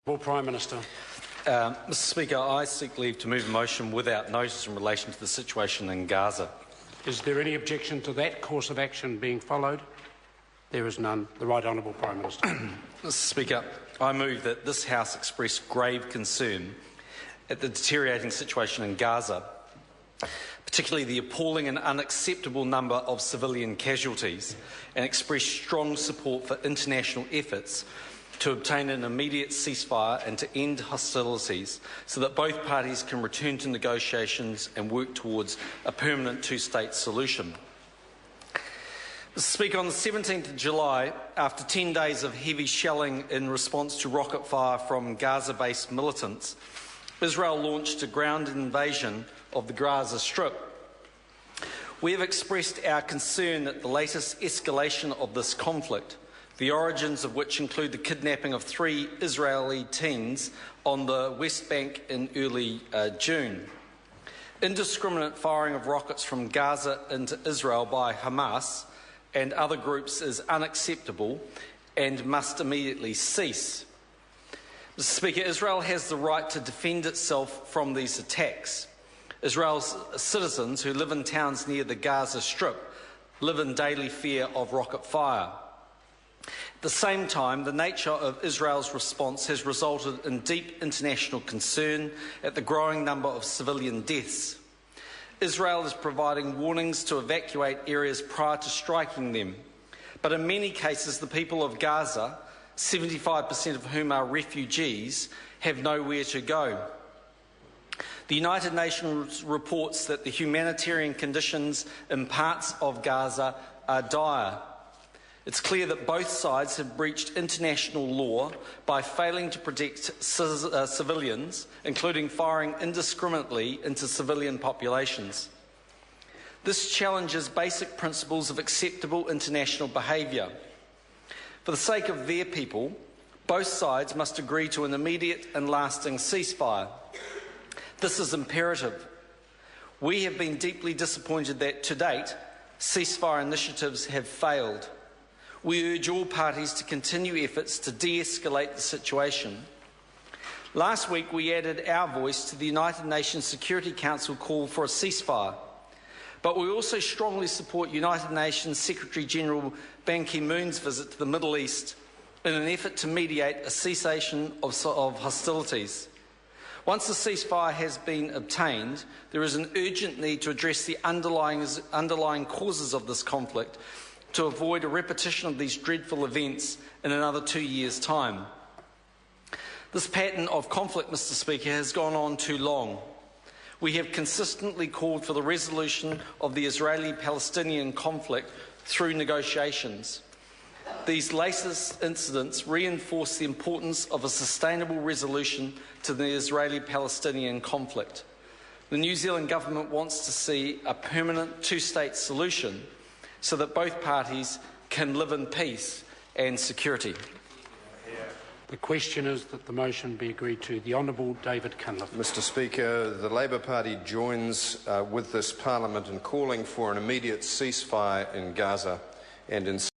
Prime Minister. Mr Speaker, I seek leave to move a motion without notice in relation to the situation in Gaza. Is there any objection to that course of action being followed? There is none. The Right Honourable Prime Minister. Mr Speaker, I move that this House express grave concern at the deteriorating situation in Gaza, particularly the appalling and unacceptable number of civilian casualties, and express strong support for international efforts to obtain an immediate ceasefire and to end hostilities so that both parties can return to negotiations and work towards a permanent two-state solution. Mr Speaker, on the 17th of July, after 10 days of heavy shelling in response to rocket fire from Gaza-based militants, Israel launched a ground invasion of the Gaza Strip. We have expressed our concern that the latest escalation of this conflict, the origins of which include the kidnapping of 3 Israeli teens on the West Bank in early June, indiscriminate firing of rockets from Gaza into Israel by Hamas and other groups is unacceptable and must immediately cease. Mr Speaker, Israel has the right to defend itself from these attacks. Israel's citizens who live in towns near the Gaza Strip live in daily fear of rocket fire. At the same time, the nature of Israel's response has resulted in deep international concern at the growing number of civilian deaths. Israel is providing warnings to evacuate areas prior to striking them, but in many cases the people of Gaza, 75% of whom are refugees, have nowhere to go. The United Nations reports that the humanitarian conditions in parts of Gaza are dire. It's clear that both sides have breached international law by failing to protect civilians, including firing indiscriminately into civilian populations. This challenges basic principles of acceptable international behaviour. For the sake of their people, both sides must agree to an immediate and lasting ceasefire. This is imperative. We have been deeply disappointed that, to date, ceasefire initiatives have failed. We urge all parties to continue efforts to de-escalate the situation. Last week, we added our voice to the United Nations Security Council call for a ceasefire, but we also strongly support United Nations Secretary-General Ban Ki-moon's visit to the Middle East in an effort to mediate a cessation of hostilities. Once a ceasefire has been obtained, there is an urgent need to address the underlying causes of this conflict to avoid a repetition of these dreadful events in another 2 years' time. This pattern of conflict, Mr Speaker, has gone on too long. We have consistently called for the resolution of the Israeli-Palestinian conflict through negotiations. These latest incidents reinforce the importance of a sustainable resolution to the Israeli-Palestinian conflict. The New Zealand Government wants to see a permanent two-state solution so that both parties can live in peace and security. The question is that the motion be agreed to. The Honourable David Cunliffe. Mr Speaker, the Labour Party joins with this Parliament in calling for an immediate ceasefire in Gaza and in